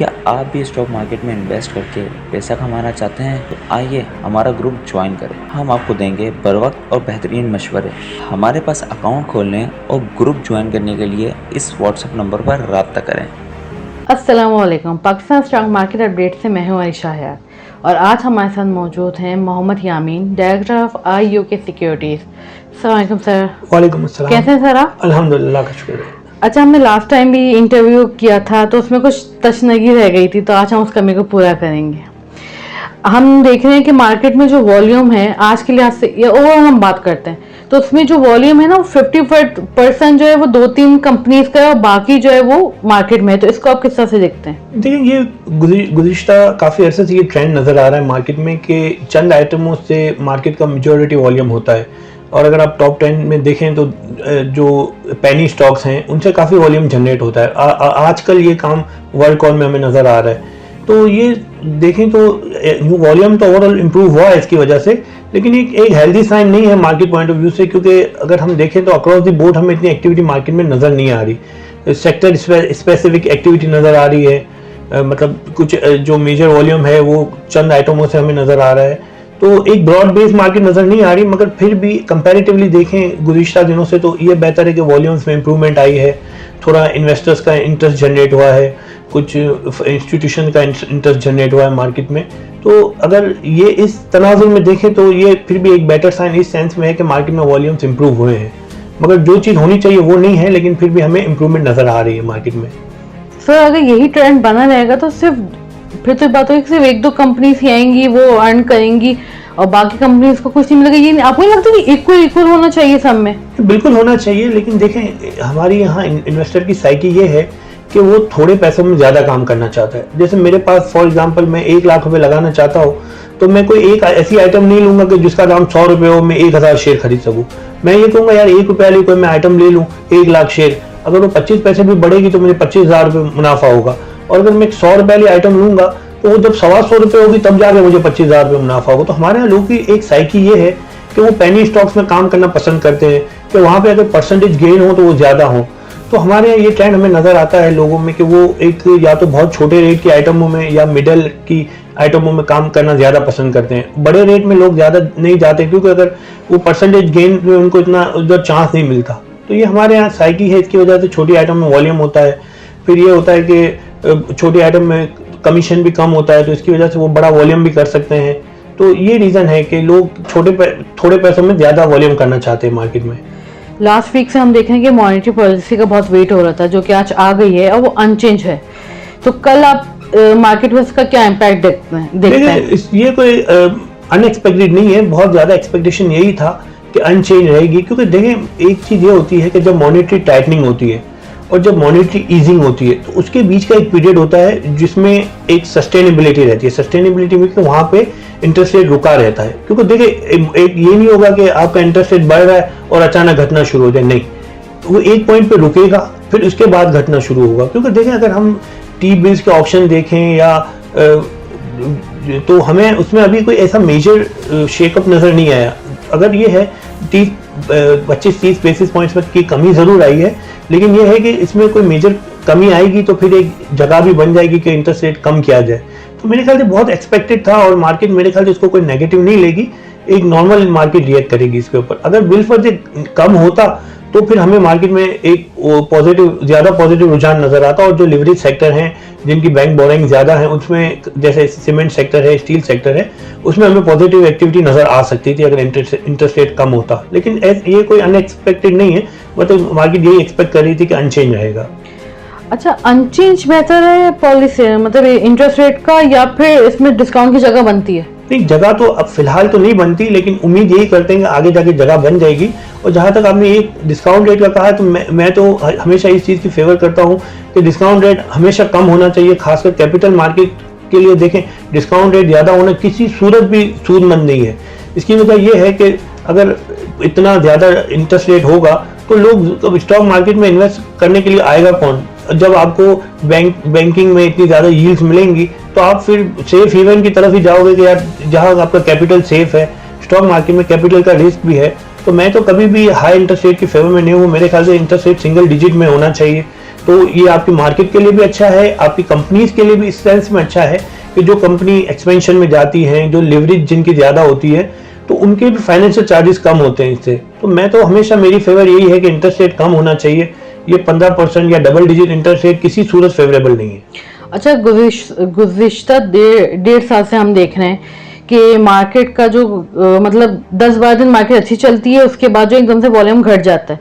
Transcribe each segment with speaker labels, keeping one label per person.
Speaker 1: क्या आप भी स्टॉक मार्केट में इन्वेस्ट करके पैसा कमाना चाहते हैं? तो आइए हमारा ग्रुप ज्वाइन करें। हम आपको देंगे बर वक्त और बेहतरीन मशवरे। हमारे पास अकाउंट खोलने और ग्रुप ज्वाइन करने के लिए इस व्हाट्सएप नंबर पर राब्ता करें।
Speaker 2: अस्सलाम वालेकुम। पाकिस्तान स्टॉक मार्केट अपडेट से मैं हूं अरिशा हयात और आज हमारे साथ मौजूद हैं मोहम्मद यामीन, डायरेक्टर ऑफ IUK सिक्योरिटीज़। अस्सलाम वालेकुम सर।
Speaker 3: वालेकुम अस्सलाम।
Speaker 2: कैसे हैं सर आप?
Speaker 3: अल्हम्दुलिल्लाह का शुक्र है।
Speaker 2: अच्छा, हमने लास्ट टाइम भी इंटरव्यू किया था तो उसमें कुछ तशनगी रह गई थी, तो आज हम उस कमी को पूरा करेंगे। हम देख रहे हैं कि मार्केट में जो वॉल्यूम है आज के लिहाज से, या ओवरऑल हम बात करते हैं तो उसमें जो वॉल्यूम है ना वो 50% जो है वो 2-3 कंपनीज का है और बाकी जो है वो मार्केट में है। तो इसको आप किस तरह से देखते हैं?
Speaker 3: देखिए, ये गुज़िश्ता काफ़ी अरसे से ये ट्रेंड नज़र आ रहा है मार्केट में कि चंद आइटमों से मार्केट का मेजॉरिटी वॉल्यूम होता है। और अगर आप टॉप 10 में देखें तो जो पेनी स्टॉक्स हैं उनसे काफ़ी वॉल्यूम जनरेट होता है। आजकल ये काम वर्ल्ड कॉल में हमें नज़र आ रहा है। तो ये देखें तो वॉल्यूम तो ओवरऑल इम्प्रूव हुआ है इसकी वजह से, लेकिन एक हेल्दी साइन नहीं है मार्केट पॉइंट ऑफ व्यू से, क्योंकि अगर हम देखें तो अक्रॉस द बोर्ड हमें इतनी एक्टिविटी मार्केट में नज़र नहीं आ रही। सेक्टर स्पेसिफिक एक्टिविटी नज़र आ रही है, मतलब कुछ जो मेजर वॉल्यूम है वो चंद आइटमों से हमें नज़र आ रहा है। तो एक ब्रॉड बेस्ड मार्केट नज़र नहीं आ रही, मगर फिर भी कंपैरेटिवली देखें गुज़िश्ता दिनों से तो ये बेहतर है कि वॉल्यूम्स में इंप्रूवमेंट आई है। थोड़ा इन्वेस्टर्स का इंटरेस्ट जनरेट हुआ है, कुछ इंस्टीट्यूशन का इंटरेस्ट जनरेट हुआ है मार्केट में। तो अगर ये इस तनाजुर में देखें तो ये फिर भी एक बेटर साइन इस सेंस में है कि मार्केट में वॉल्यूम्स इंप्रूव हुए हैं, मगर जो चीज़ होनी चाहिए वो नहीं है, लेकिन फिर भी हमें इंप्रूवमेंट नज़र आ रही है मार्केट में।
Speaker 2: सर, अगर यही ट्रेंड बना रहेगा तो फिर तो बात होगी सिर्फ 1-2 कंपनीज ही आएंगी, वो अर्न करेंगी और बाकी कंपनीज को कुछ नहीं मिलेगा। ये आपको नहीं लगता कि इक्वल होना चाहिए सब में?
Speaker 3: बिल्कुल होना चाहिए, लेकिन देखें हमारी यहाँ इन्वेस्टर की साइकी ये है कि वो थोड़े पैसों में ज़्यादा काम करना चाहता है। जैसे मेरे पास फॉर एग्जांपल मैं 1 लाख रुपए लगाना चाहता हूँ तो मैं कोई एक ऐसी आइटम नहीं लूंगा कि जिसका दाम 100 रुपये हो, मैं 1000 शेयर खरीद सकूँ। मैं ये कहूँगा यार 1 रुपये वाली कोई मैं आइटम ले लूँ 1 लाख शेयर, अगर वो 25 पैसे भी बढ़ेगी तो मुझे 25,000 रुपये मुनाफा होगा। और अगर मैं 100 रुपये वाली आइटम लूंगा तो वो जब 125 रुपये होगी तब जाके मुझे 25,000 रुपये मुनाफा होगा। तो हमारे यहाँ लोगों की एक साइकी ये है कि वो पेनी स्टॉक्स में काम करना पसंद करते हैं कि वहाँ पे अगर परसेंटेज गेन हो तो वो ज़्यादा हो। तो हमारे यहाँ ये ट्रेंड हमें नज़र आता है लोगों में कि वो एक या तो बहुत छोटे रेट की आइटमों में या मिडल की आइटमों में काम करना ज़्यादा पसंद करते हैं। बड़े रेट में लोग ज़्यादा नहीं जाते, क्योंकि अगर वो परसेंटेज गेन में उनको इतना उधर चांस नहीं मिलता। तो ये हमारे यहाँ साइकी है, इसकी वजह से छोटी आइटम में वॉल्यूम होता है। फिर ये होता है कि छोटी आइटम में कमीशन भी कम होता है, तो इसकी वजह से वो बड़ा वॉल्यूम भी कर सकते हैं। तो ये रीज़न है कि लोग थोड़े पैसों में ज़्यादा वॉल्यूम करना चाहते हैं मार्केट में।
Speaker 2: लास्ट वीक से हम देख रहे हैं कि मॉनेटरी पॉलिसी का बहुत वेट हो रहा था, जो कि आज आ गई है और वो अनचेंज है। तो कल आप मार्केट में इसका क्या इम्पैक्ट देखते हैं?
Speaker 3: ये कोई अनएक्सपेक्टेड नहीं है, बहुत ज़्यादा एक्सपेक्टेशन यही था कि अनचेंज रहेगी। क्योंकि देखें एक चीज़ ये होती है कि जब मॉनेटरी टाइटनिंग होती है और जब मॉनेटरी ईजिंग होती है तो उसके बीच का एक पीरियड होता है जिसमें एक सस्टेनेबिलिटी रहती है। सस्टेनेबिलिटी में कि वहाँ पे इंटरेस्ट रेट रुका रहता है, क्योंकि देखिए एक ये नहीं होगा कि आपका इंटरेस्ट रेट बढ़ रहा है और अचानक घटना शुरू हो जाए, नहीं, वो एक पॉइंट पे रुकेगा फिर उसके बाद घटना शुरू होगा। क्योंकि देखें अगर हम टी बिल्स के ऑप्शन देखें या तो हमें उसमें अभी कोई ऐसा मेजर शेकअप नज़र नहीं आया। अगर ये है 25-30 बेसिस पॉइंट्स की कमी ज़रूर आई है, लेकिन ये है कि इसमें कोई मेजर कमी आएगी तो फिर एक जगह भी बन जाएगी कि इंटरेस्ट रेट कम किया जाए। तो मेरे ख्याल से बहुत एक्सपेक्टेड था और मार्केट मेरे ख्याल से इसको कोई नेगेटिव नहीं लेगी, एक नॉर्मल मार्केट रिएक्ट करेगी इसके ऊपर। अगर बिल फर्ज कम होता तो फिर हमें मार्केट में एक ज़्यादा पॉजिटिव रुझान नजर आता। और जो लिवरेज सेक्टर हैं जिनकी बैंक बोरिंग ज़्यादा है उसमें, जैसे सीमेंट सेक्टर है, स्टील सेक्टर है, उसमें हमें पॉजिटिव एक्टिविटी नज़र आ सकती थी अगर इंटरेस्ट रेट कम होता। लेकिन ये कोई अनएक्सपेक्टेड नहीं है, मतलब मार्केट यही एक्सपेक्ट कर रही थी कि अनचेंज रहेगा।
Speaker 2: अच्छा, अनचेंज बेहतर है पॉलिसी, मतलब इंटरेस्ट रेट का, या फिर इसमें डिस्काउंट की जगह बनती है?
Speaker 3: नहीं, जगह तो अब फिलहाल तो नहीं बनती, लेकिन उम्मीद यही करते हैं कि आगे जाके जगह बन जाएगी। और जहाँ तक आपने एक डिस्काउंट रेट का कहा है तो मैं तो हमेशा इस चीज़ की फेवर करता हूँ कि डिस्काउंट रेट हमेशा कम होना चाहिए, खासकर कैपिटल मार्केट के लिए। देखें डिस्काउंट रेट ज़्यादा होना किसी सूरत भी सूदमंद नहीं है। इसकी वजह यह है कि अगर इतना ज़्यादा इंटरेस्ट रेट होगा तो लोग स्टॉक मार्केट में इन्वेस्ट करने के लिए आएगा कौन? जब आपको बैंकिंग में इतनी ज़्यादा यील्ड्स मिलेंगी तो आप फिर सेफ हेवन की तरफ ही जाओगे कि यार जहाँ आपका कैपिटल सेफ है। स्टॉक मार्केट में कैपिटल का रिस्क भी है, तो मैं तो कभी भी हाई इंटरेस्ट रेट की फेवर में नहीं हूँ। मेरे ख्याल से इंटरेस्ट रेट सिंगल डिजिट में होना चाहिए तो ये आपकी मार्केट के लिए भी अच्छा है, आपकी कंपनीज के लिए भी इस सेंस में अच्छा है कि जो कंपनी एक्सपेंशन में जाती हैं, जो लिवरेज जिनकी ज़्यादा होती है, तो उनके भी फाइनेंशियल चार्जेस कम होते हैं इससे। तो मैं तो हमेशा, मेरी फेवर यही है कि इंटरेस्ट रेट कम होना चाहिए। ये 15% या डबल डिजिट इंटरेस्ट रेट किसी सूरत फेवरेबल नहीं है।
Speaker 2: अच्छा, गुज़िश्ता 1.5 साल से हम देख रहे हैं कि मार्केट का जो मतलब 10-12 दिन मार्केट अच्छी चलती है, उसके बाद जो एकदम से वॉल्यूम घट जाता है,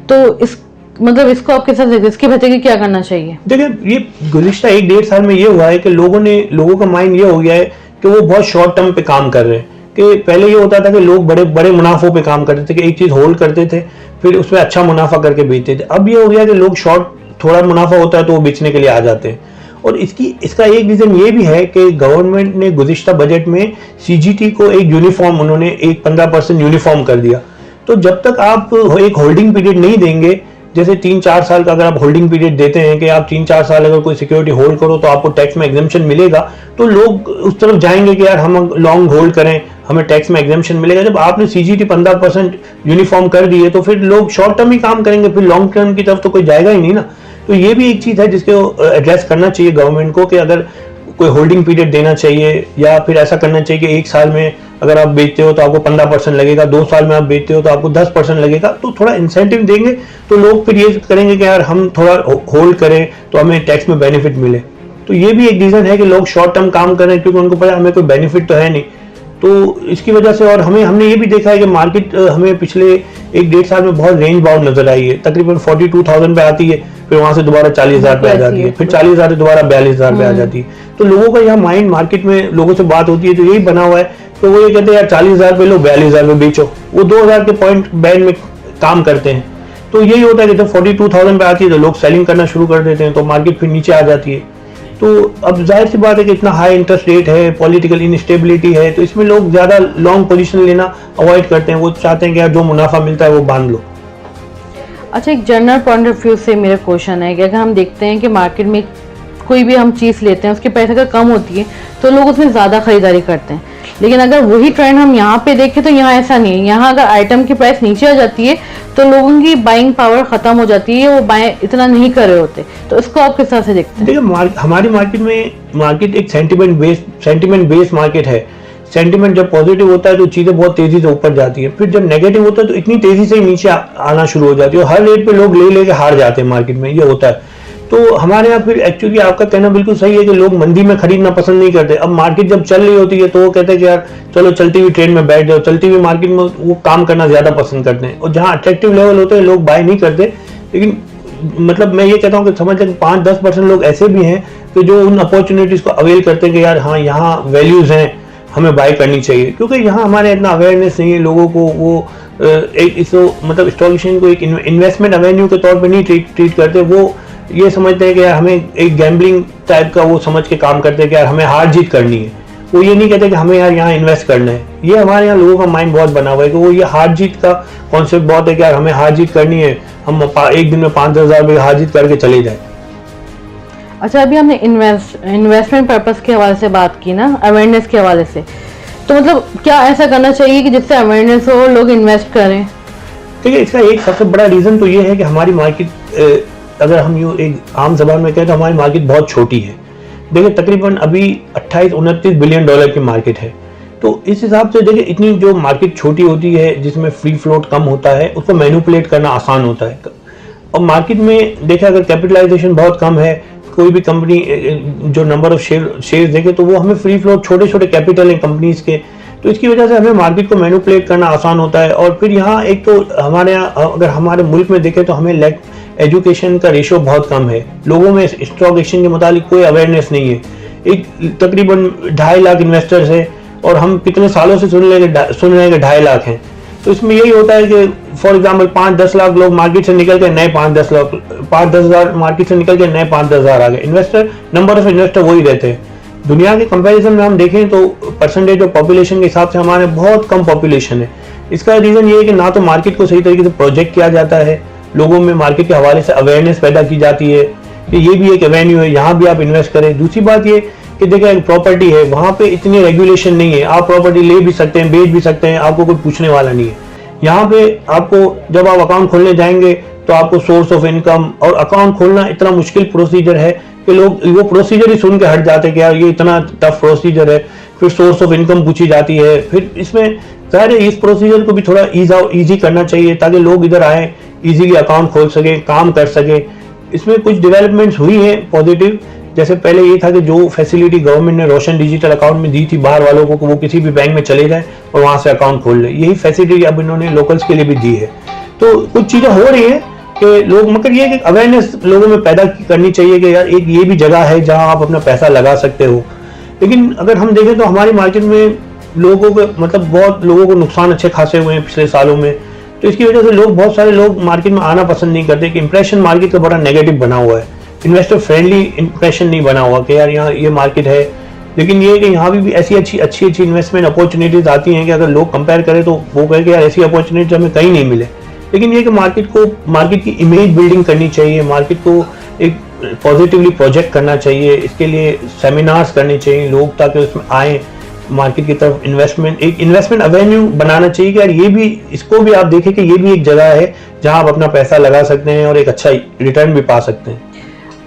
Speaker 2: तो इसको आप कैसे देखते हैं, इसके बेहतर की क्या करना चाहिए?
Speaker 3: देखिए, ये गुज़िश्ता 1-1.5 साल में ये हुआ है कि लोगों का माइंड ये हो गया है कि वो बहुत शॉर्ट टर्म पे काम कर रहे हैं। कि पहले ये होता था कि लोग बड़े बड़े मुनाफों पे काम करते थे कि एक चीज होल्ड करते थे, फिर उसमें अच्छा मुनाफा करके बेचते थे। अब ये हो गया कि लोग शॉर्ट, थोड़ा मुनाफा होता है तो वो बेचने के लिए आ जाते हैं। और इसका एक रीजन ये भी है कि गवर्नमेंट ने गुज़िश्ता बजट में सीजीटी को एक यूनिफॉर्म, उन्होंने एक 15% यूनिफॉर्म कर दिया। तो जब तक आप एक होल्डिंग पीरियड नहीं देंगे, जैसे 3-4 साल का अगर आप होल्डिंग पीरियड देते हैं कि आप 3-4 साल अगर कोई सिक्योरिटी होल्ड करो तो आपको टैक्स में एग्जेम्पशन मिलेगा, तो लोग उस तरफ जाएंगे कि यार हम लॉन्ग होल्ड करें, हमें टैक्स में एग्जेम्पशन मिलेगा। जब आपने सीजीटी 15% यूनिफॉर्म कर दी है तो फिर लोग शॉर्ट टर्म ही काम करेंगे, फिर लॉन्ग टर्म की तरफ तो कोई जाएगा ही नहीं ना। तो ये भी एक चीज है जिसको एड्रेस करना चाहिए गवर्नमेंट को, कि अगर कोई होल्डिंग पीरियड देना चाहिए, या फिर ऐसा करना चाहिए कि 1 साल में अगर आप बेचते हो तो आपको 15% लगेगा, 2 साल में आप बेचते हो तो आपको 10% लगेगा। तो थोड़ा इंसेंटिव देंगे तो लोग फिर ये करेंगे कि यार हम थोड़ा होल्ड करें तो हमें टैक्स में बेनिफिट मिले। तो ये भी एक रीजन है कि लोग शॉर्ट टर्म काम करें, क्योंकि उनको पता है हमें कोई बेनिफिट तो है नहीं। तो इसकी वजह से, और हमने ये भी देखा है कि मार्केट हमें पिछले 1-1.5 साल में बहुत रेंज बाउंड नजर आई है। तकरीबन 42,000 पे आती है, फिर वहां से दोबारा 40,000 पे आ जाती है, फिर 40,000 से दोबारा 42,000 पे आ जाती है। तो लोगों का यहाँ माइंड, मार्केट में लोगों से बात होती है तो यही बना हुआ है, तो वो ये कहते हैं यार 40,000 पे लो, 42,000 पे बेचो। वो 2,000 के पॉइंट बैंड में काम करते हैं। तो यही होता है कि जब 42,000 पे आती है तो लोग सेलिंग करना शुरू कर देते हैं, तो मार्केट फिर नीचे आ जाती है। तो अब जाहिर सी बात है कि इतना हाई इंटरेस्ट रेट है, पॉलिटिकल इनस्टेबिलिटी है, तो इसमें लोग ज़्यादा लॉन्ग पोजीशन लेना अवॉइड करते हैं। वो चाहते हैं कि यार जो मुनाफा मिलता है वो बांध लो।
Speaker 2: अच्छा, एक जनरल पॉइंट ऑफ व्यू से मेरा क्वेश्चन है कि अगर हम देखते हैं कि मार्केट में कोई भी हम चीज़ लेते हैं, उसकी प्राइस अगर कम होती है तो लोग उसमें ज़्यादा खरीदारी करते हैं, लेकिन अगर वही ट्रेंड हम यहाँ पे देखें तो यहाँ ऐसा नहीं है। यहाँ अगर आइटम की प्राइस नीचे आ जाती है तो लोगों की बाइंग पावर खत्म हो जाती है, वो बाय इतना नहीं कर रहे होते। तो इसको आप किस तरह से देखते हैं?
Speaker 3: देखिए, हमारी मार्केट एक सेंटिमेंट बेस्ड मार्केट है। सेंटिमेंट जब पॉजिटिव होता है तो चीजें बहुत तेजी से ऊपर जाती है, फिर जब नेगेटिव होता है तो इतनी तेजी से नीचे आना शुरू हो जाती है, और हर रेट पे लोग ले लेके हार जाते हैं मार्केट में, ये होता है। तो हमारे यहाँ फिर एक्चुअली आपका कहना बिल्कुल सही है कि लोग मंदी में खरीदना पसंद नहीं करते। अब मार्केट जब चल रही होती है तो वो कहते हैं कि यार चलो चलती हुई ट्रेन में बैठ जाओ, चलती हुई मार्केट में वो काम करना ज्यादा पसंद करते हैं, और जहाँ अट्रैक्टिव लेवल होते हैं लोग बाय नहीं करते। लेकिन मतलब मैं ये कहता हूँ कि समझ लें 5-10% लोग ऐसे भी हैं कि जो उन अपॉर्चुनिटीज को अवेल करते हैं कि यार हाँ, यहाँ वैल्यूज हैं, हमें बाय करनी चाहिए। क्योंकि यहाँ हमारे इतना अवेयरनेस नहीं है लोगों को, वो मतलब स्टॉक एक्सचेंज को एक इन्वेस्टमेंट एवेन्यू के तौर पे नहीं ट्रीट करते। वो ये समझते हैं कि यार हमें एक गैम्बलिंग टाइप का वो समझ के काम करते हैं कि यार हमें हार जीत करनी है। वो ये नहीं कहते कि हमें यार यहाँ इन्वेस्ट करना है। ये हमारे यहाँ लोगों का माइंड बहुत बना हुआ है कि वो ये हार जीत का कॉन्सेप्ट बहुत है कि यार हमें हार जीत करनी है, हम एक दिन में 5-10 हज़ार रुपये हार जीत करके चले जाए।
Speaker 2: अच्छा, अभी हमने इन्वेस्टमेंट पर्पस के हवाले से बात की ना, अवेयरनेस के हवाले से, तो मतलब क्या ऐसा करना चाहिए कि जिससे अवेयरनेस हो, लोग इन्वेस्ट करें?
Speaker 3: देखिए, इसका एक सबसे बड़ा रीजन तो ये है कि हमारी मार्केट, अगर हम यूँ एक आम जबान में कहें तो हमारी मार्केट बहुत छोटी है। देखिए, तकरीबन अभी 28-29 बिलियन डॉलर की मार्केट है। तो इस हिसाब से देखिए, इतनी जो मार्केट छोटी होती है, जिसमें फ्री फ्लोट कम होता है, उसको मैनिपुलेट करना आसान होता है। और मार्केट में देखें, अगर कैपिटलाइजेशन बहुत कम है, कोई भी कंपनी जो नंबर ऑफ शेयर देखे तो वो हमें फ्री फ्लोट, छोटे छोटे कैपिटल हैं कंपनीज के, तो इसकी वजह से हमें मार्केट को मैनिपुलेट करना आसान होता है। और फिर यहाँ एक तो हमारे यहाँ, अगर हमारे मुल्क में देखें तो हमें एजुकेशन का रेशियो बहुत कम है। लोगों में स्टॉक एक्सचेंज के मुतालिक कोई अवेयरनेस नहीं है। एक तकरीबन 2.5 लाख इन्वेस्टर्स है, और हम कितने सालों से सुन रहे हैं कि 2.5 लाख हैं। तो इसमें यही होता है कि फॉर एग्जाम्पल 5-10 लाख लोग मार्केट से निकल के नए 5-10 लाख, 5-10 हज़ार मार्केट से निकल के नए 5-10 हज़ार आ गए। इन्वेस्टर, नंबर ऑफ इन्वेस्टर वही रहते हैं। दुनिया के कंपैरिजन में हम देखें तो परसेंटेज ऑफ पॉपुलेशन के हिसाब से हमारे बहुत कम पॉपुलेशन है। इसका रीजन ये है कि ना तो मार्केट को सही तरीके से प्रोजेक्ट किया जाता है, लोगों में मार्केट के हवाले से अवेयरनेस पैदा की जाती है कि ये भी एक एवेन्यू है, यहाँ भी आप इन्वेस्ट करें। दूसरी बात ये कि देखिए, एक प्रॉपर्टी है, वहाँ पे इतनी रेगुलेशन नहीं है, आप प्रॉपर्टी ले भी सकते हैं, बेच भी सकते हैं, आपको कोई पूछने वाला नहीं है। यहाँ पे आपको जब आप अकाउंट खोलने जाएंगे तो आपको सोर्स ऑफ इनकम और अकाउंट खोलना इतना मुश्किल प्रोसीजर है कि लोग वो प्रोसीजर ही सुन के हट जाते हैं कि यार ये इतना टफ प्रोसीजर है। फिर सोर्स ऑफ इनकम पूछी जाती है, फिर इसमें ज़ाहिर है इस प्रोसीजर को भी थोड़ा ईजी करना चाहिए ताकि लोग इधर आए, इजीली अकाउंट खोल सके, काम कर सके। इसमें कुछ डेवलपमेंट्स हुई हैं पॉजिटिव, जैसे पहले ये था कि जो फैसिलिटी गवर्नमेंट ने रोशन डिजिटल अकाउंट में दी थी बाहर वालों को, वो किसी भी बैंक में चले जाए और वहां से अकाउंट खोल ले, यही फैसिलिटी अब इन्होंने लोकल्स के लिए भी दी है। तो कुछ चीज़ें हो रही हैं कि लोग, मगर ये कि अवेयरनेस लोगों में पैदा करनी चाहिए कि यार एक ये भी जगह है जहां आप अपना पैसा लगा सकते हो। लेकिन अगर हम देखें तो हमारी मार्केट में लोगों को मतलब बहुत लोगों को नुकसान अच्छे खासे हुए हैं पिछले सालों में, तो इसकी वजह से लोग, बहुत सारे लोग मार्केट में आना पसंद नहीं करते कि इंप्रेशन मार्केट का बड़ा नेगेटिव बना हुआ है, इन्वेस्टर फ्रेंडली इंप्रेशन नहीं बना हुआ कि यार यहाँ ये मार्केट है। लेकिन ये कि यहाँ भी ऐसी अच्छी इन्वेस्टमेंट अपॉर्चुनिटीज आती हैं कि अगर लोग कंपेयर करें तो वो कहें कि यार ऐसी अपॉर्चुनिटीज हमें कहीं नहीं मिले। लेकिन ये कि मार्केट की इमेज बिल्डिंग करनी चाहिए, मार्केट को एक पॉजिटिवली प्रोजेक्ट करना चाहिए, इसके लिए सेमिनार्स करने चाहिए लोग ताकि उसमें आए, मार्केट की तरफ एक इन्वेस्टमेंट एवेन्यू बनाना चाहिए कि यार ये भी, इसको भी आप देखें कि ये भी एक जगह है जहां आप अपना पैसा लगा सकते हैं और एक अच्छा रिटर्न भी पा सकते हैं।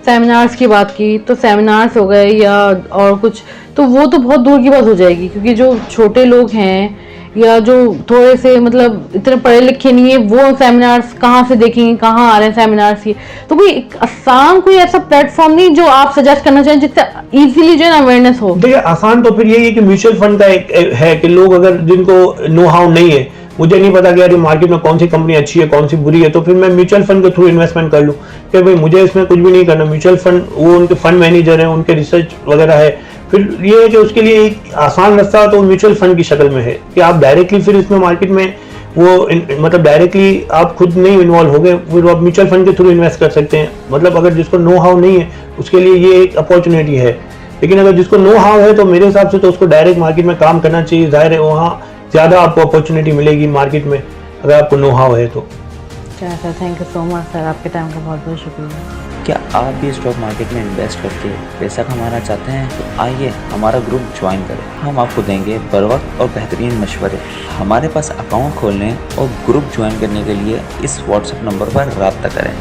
Speaker 2: सेमिनार्स की बात की तो सेमिनार्स हो गए या और कुछ, तो वो तो बहुत दूर की बात हो जाएगी, क्योंकि जो छोटे लोग हैं या जो थोड़े से मतलब इतने पढ़े लिखे नहीं है, वो सेमिनार्स कहाँ से देखेंगे, कहाँ आ रहे हैं सेमिनार्स की। तो कोई आसान कोई ऐसा प्लेटफॉर्म नहीं जो आप सजेस्ट करना चाहें जिससे इजीली जो है ना अवेयरनेस हो?
Speaker 3: देखिए आसान तो फिर यही है कि म्यूचुअल फंड का एक है कि लोग अगर जिनको नो हाउ नहीं है, मुझे नहीं पता कि यार मार्केट में कौन सी कंपनी अच्छी है कौन सी बुरी है, तो फिर मैं म्यूचुअल फंड के थ्रू इन्वेस्टमेंट कर लूँ कि भाई मुझे इसमें कुछ भी नहीं करना। म्यूचुअल फंड वो उनके फंड मैनेजर हैं, उनके रिसर्च वगैरह है। फिर ये है कि उसके लिए एक आसान रास्ता तो म्यूचुअल फंड की शक्ल में है कि आप डायरेक्टली फिर इसमें मार्केट में वो मतलब डायरेक्टली आप खुद नहीं इन्वॉल्व हो गए, फिर आप म्यूचुअल फंड के थ्रू इन्वेस्ट कर सकते हैं। मतलब अगर जिसको नो हाउ नहीं है उसके लिए ये एक अपॉर्चुनिटी है। लेकिन अगर जिसको नो हाउ है तो मेरे हिसाब से तो उसको डायरेक्ट मार्केट में काम करना चाहिए। जाहिर है वहाँ ज़्यादा आपको अपॉर्चुनिटी मिलेगी मार्केट में अगर आपको नो हाउ है तो।
Speaker 2: क्या sir, thank you so much sir, आपके टाइम का बहुत बहुत शुक्रिया।
Speaker 1: क्या आप भी स्टॉक मार्केट में इन्वेस्ट करके पैसा कमाना चाहते हैं तो आइए हमारा ग्रुप ज्वाइन करें। हम आपको देंगे बर वक्त और बेहतरीन मशवरे। हमारे पास अकाउंट खोलने और ग्रुप ज्वाइन करने के लिए इस व्हाट्सएप नंबर पर रब्ता करें।